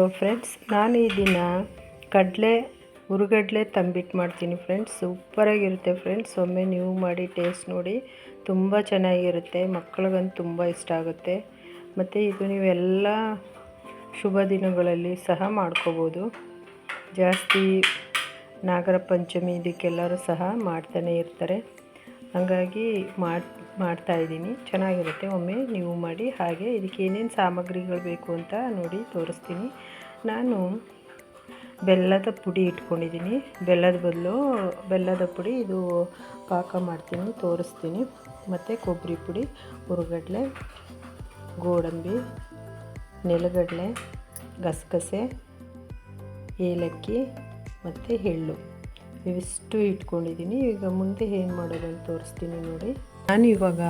Hello friends, ನಾನು ಈ ದಿನ ಹುರುಗಡ್ಲೆ ತಂಬಿಟ್ಟು ಮಾಡ್ತೀನಿ ಫ್ರೆಂಡ್ಸ್. ಸೂಪರಾಗಿರುತ್ತೆ ಫ್ರೆಂಡ್ಸ್. ಒಮ್ಮೆ ನೀವು ಮಾಡಿ ಟೇಸ್ಟ್ ನೋಡಿ, ತುಂಬ ಚೆನ್ನಾಗಿರುತ್ತೆ. ಮಕ್ಕಳಿಗಂತೂ ತುಂಬ ಇಷ್ಟ ಆಗುತ್ತೆ. ಮತ್ತು ಇದು ನೀವೆಲ್ಲ ಶುಭ ದಿನಗಳಲ್ಲಿ ಸಹ ಮಾಡ್ಕೋಬೋದು. ಜಾಸ್ತಿ ನಾಗರ ಪಂಚಮಿ ಇದಕ್ಕೆಲ್ಲರೂ ಸಹ ಮಾಡ್ತಾನೆ ಇರ್ತಾರೆ. ಹಾಗಾಗಿ ಮಾಡ್ತಾಯಿದ್ದೀನಿ. ಚೆನ್ನಾಗಿರುತ್ತೆ. ಒಮ್ಮೆ ನೀವು ಮಾಡಿ. ಹಾಗೆ ಇದಕ್ಕೆ ಏನೇನು ಸಾಮಗ್ರಿಗಳು ಬೇಕು ಅಂತ ನೋಡಿ ತೋರಿಸ್ತೀನಿ. ನಾನು ಬೆಲ್ಲದ ಪುಡಿ ಇಟ್ಕೊಂಡಿದ್ದೀನಿ. ಬೆಲ್ಲದ ಬದಲು ಬೆಲ್ಲದ ಪುಡಿ ಇದು ಪಾಕ ಮಾಡ್ತೀನಿ, ತೋರಿಸ್ತೀನಿ. ಮತ್ತು ಕೊಬ್ಬರಿ ಪುಡಿ, ಹುರುಗಡ್ಲೆ, ಗೋಡಂಬಿ, ನೆಲಗಡಲೆ, ಗಸಗಸೆ, ಏಲಕ್ಕಿ ಮತ್ತು ಎಳ್ಳು ಇವಿಷ್ಟು ಇಟ್ಕೊಂಡಿದ್ದೀನಿ. ಈಗ ಮುಂದೆ ಏನು ಮಾಡೋದು ಅಂತ ತೋರಿಸ್ತೀನಿ ನೋಡಿ. ನಾನು ಇವಾಗ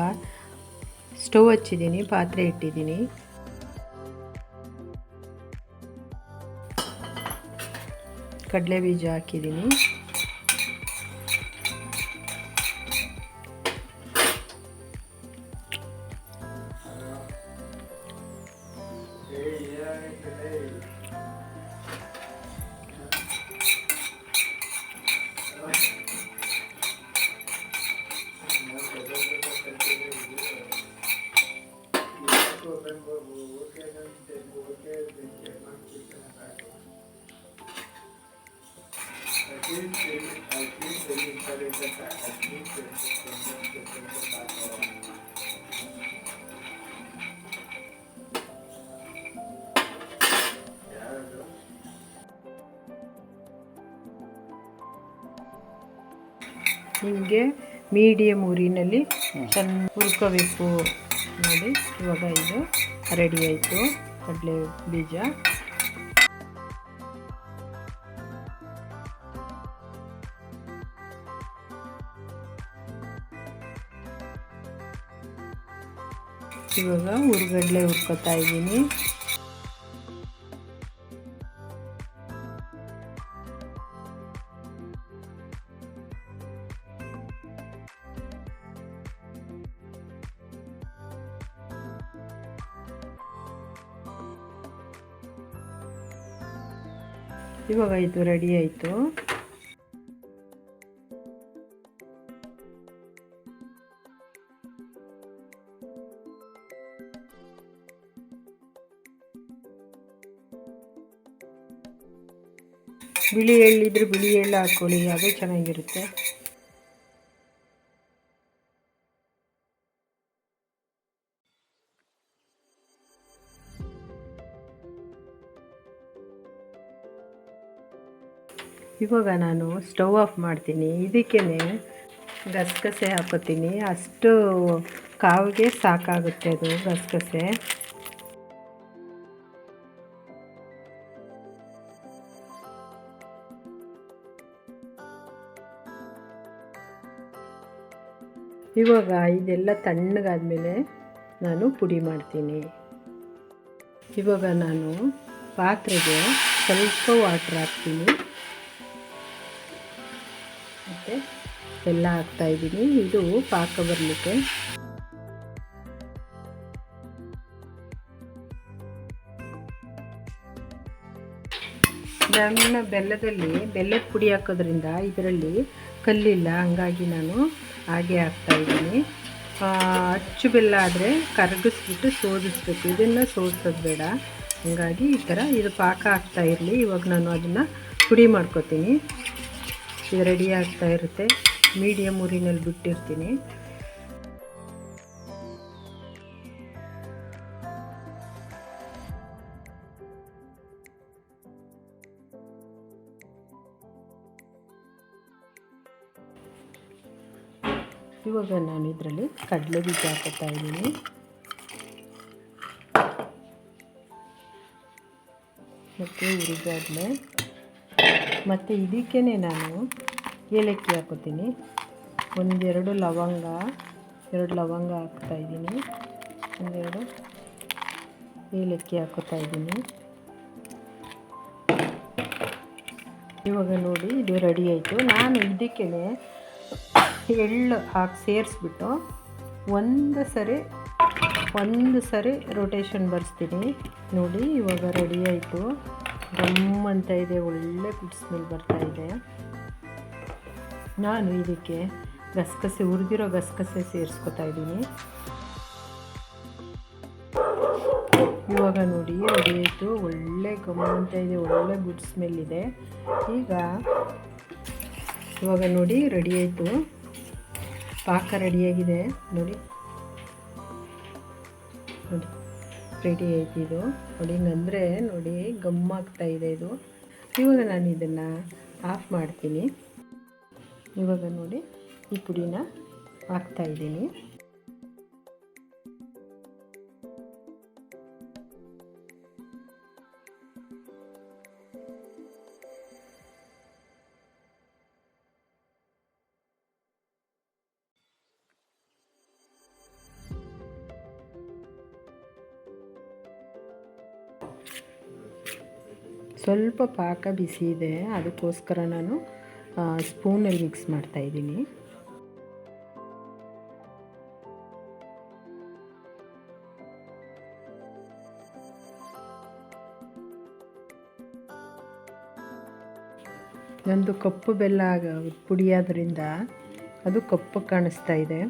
ಸ್ಟವ್ ಹಚ್ಚಿದ್ದೀನಿ, ಪಾತ್ರೆ ಇಟ್ಟಿದ್ದೀನಿ. ಕಡಲೆ ಬೀಜ ಹಾಕಿದ್ದೀನಿ. ನಿಮಗೆ ಮೀಡಿಯಮ್ ಊರಿನಲ್ಲಿ ಚೆನ್ನಾಗಿ ಹುರ್ಕೋಬೇಕು ನೋಡಿ. ಇವಾಗ ಇದು ರೆಡಿ ಆಯಿತು ಕಡಲೆ ಬೀಜ. ಇವಾಗ ಹುರುಗಡ್ಲೆ ಹುರ್ಕೋತಾ ಇದ್ದೀನಿ. ಇವಾಗ ಇದು ರೆಡಿ ಆಯಿತು. ಬಿಳಿ ಎಳ್ಳಿದ್ರೆ ಬಿಳಿ ಎಳ್ಳು ಹಾಕ್ಕೊಳ್ಳಿ, ಅದು ಚೆನ್ನಾಗಿರುತ್ತೆ. ಇವಾಗ ನಾನು ಸ್ಟವ್ ಆಫ್ ಮಾಡ್ತೀನಿ. ಇದಕ್ಕೇ ಗಸಗಸೆ ಹಾಕೋತೀನಿ. ಅಷ್ಟು ಕಾವಿಗೆ ಸಾಕಾಗುತ್ತೆ ಅದು ಗಸಗಸೆ. ಇವಾಗ ಇದೆಲ್ಲ ತಣ್ಣಗಾದ್ಮೇಲೆ ನಾನು ಪುಡಿ ಮಾಡ್ತೀನಿ. ಇವಾಗ ನಾನು ಪಾತ್ರೆಗೆ ಸ್ವಲ್ಪ ವಾಟ್ರ್ ಹಾಕ್ತೀನಿ ಮತ್ತು ಬೆಲ್ಲ ಹಾಕ್ತಾಯಿದ್ದೀನಿ. ಇದು ಪಾಕ ಬರಲಿಕ್ಕೆ. ನನ್ನ ಬೆಲ್ಲದ ಪುಡಿ ಹಾಕೋದ್ರಿಂದ ಇದರಲ್ಲಿ ಕಲ್ಲಿಲ್ಲ, ಹಂಗಾಗಿ ನಾನು ಹಾಗೆ ಹಾಕ್ತಾಯಿದ್ದೀನಿ. ಅಚ್ಚು ಬೆಲ್ಲ ಆದರೆ ಕರಗಿಸ್ಬಿಟ್ಟು ಸೋದಿಸ್ಬೇಕು, ಇದನ್ನು ಸೋದಿಸೋದು ಬೇಡ. ಹಂಗಾಗಿ ಈ ಥರ ಇದು ಪಾಕ ಆಗ್ತಾ ಇರಲಿ. ಇವಾಗ ನಾನು ಅದನ್ನು ಪುಡಿ ಮಾಡ್ಕೊತೀನಿ. ಇದು ರೆಡಿ ಆಗ್ತಾ ಇರುತ್ತೆ. ಮೀಡಿಯಮ್ ಊರಿನಲ್ಲಿ ಬಿಟ್ಟಿರ್ತೀನಿ. ಇವಾಗ ನಾನು ಇದರಲ್ಲಿ ಕಡಲೆ ಬೀಜ ಹಾಕ್ತಾ ಇದ್ದೀನಿ. ಮತ್ತು ಹುರುಗಡ್ಲೆ, ಮತ್ತು ಇದಕ್ಕೇ ನಾನು ಏಲಕ್ಕಿ ಹಾಕೋತೀನಿ. ಎರಡು ಲವಂಗ ಹಾಕ್ತಾಯಿದ್ದೀನಿ. ಒಂದೆರಡು ಏಲಕ್ಕಿ ಹಾಕೋತಾ ಇದ್ದೀನಿ. ಇವಾಗ ನೋಡಿ ಇದು ರೆಡಿ ಆಯಿತು. ನಾನು ಇದಕ್ಕೇ ಎಳ್ಳು ಹಾಕಿ ಸೇರಿಸ್ಬಿಟ್ಟು ಒಂದು ಸರಿ ರೊಟೇಷನ್ ಬರ್ಸ್ತೀನಿ ನೋಡಿ. ಇವಾಗ ರೆಡಿ ಆಯಿತು. ಗಮ್ ಅಂತ ಇದೆ, ಒಳ್ಳೆ ಗುಡ್ ಸ್ಮೆಲ್ ಬರ್ತಾ ಇದೆ. ನಾನು ಇದಕ್ಕೆ ಗಸಗಸೆ, ಹುರಿದಿರೋ ಗಸಗಸೆ ಸೇರಿಸ್ಕೊತಾ ಇದ್ದೀನಿ. ಇವಾಗ ನೋಡಿ ರೆಡಿ ಆಯಿತು, ಒಳ್ಳೆ ಗಮ್ ಅಂತ ಇದೆ, ಒಳ್ಳೆ ಗುಡ್ ಸ್ಮೆಲ್ ಇದೆ. ಇವಾಗ ನೋಡಿ ರೆಡಿ ಆಯಿತು, ಪಾಕ ರೆಡಿಯಾಗಿದೆ ನೋಡಿ. ನೋಡಿ ರೆಡಿ ಆಯ್ತು ಇದು ನೋಡಿ, ಹಿಂಗಂದರೆ ನೋಡಿ ಗಮ್ಮಾಗ್ತಾ ಇದೆ ಇದು. ಇವಾಗ ನಾನು ಇದನ್ನು ಆಫ್ ಮಾಡ್ತೀನಿ. ಇವಾಗ ನೋಡಿ ಈ ಪುಡಿನ ಹಾಕ್ತಾಯಿದ್ದೀನಿ. ಸ್ವಲ್ಪ ಪಾಕ ಬಿಸಿ ಇದೆ, ಅದಕ್ಕೋಸ್ಕರ ನಾನು ಸ್ಪೂನಲ್ಲಿ ಮಿಕ್ಸ್ ಮಾಡ್ತಾಯಿದ್ದೀನಿ. ನಂದು ಕಪ್ಪು ಬೆಲ್ಲ ಪುಡಿಯಾದ್ರಿಂದ ಅದು ಕಪ್ಪು ಕಾಣಿಸ್ತಾ ಇದೆ.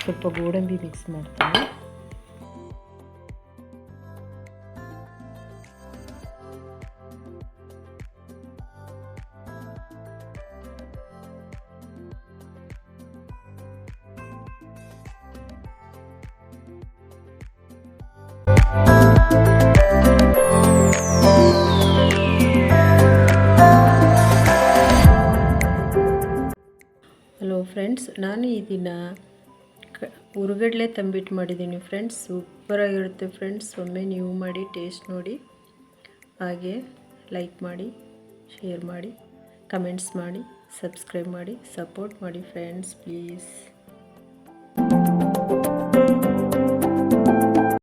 ಸ್ವಲ್ಪ ಗೋಡಂಬಿ ಮಿಕ್ಸ್ ಮಾಡ್ತೀನಿ. ಹಲೋ ಫ್ರೆಂಡ್ಸ್, ನಾನು ಇದನ್ನು ಹುರ್ಗಡ್ಲೆ ತಂಬಿಟ್ಟು ಮಾಡಿದ್ದೀನಿ ಫ್ರೆಂಡ್ಸ್. ಸೂಪರಾಗಿರುತ್ತೆ ಫ್ರೆಂಡ್ಸ್. ಒಮ್ಮೆ ನೀವು ಮಾಡಿ ಟೇಸ್ಟ್ ನೋಡಿ, ಹಾಗೆ ಲೈಕ್ ಮಾಡಿ, ಶೇರ್ ಮಾಡಿ, ಕಮೆಂಟ್ಸ್ ಮಾಡಿ, ಸಬ್ಸ್ಕ್ರೈಬ್ ಮಾಡಿ, ಸಪೋರ್ಟ್ ಮಾಡಿ ಫ್ರೆಂಡ್ಸ್ ಪ್ಲೀಸ್.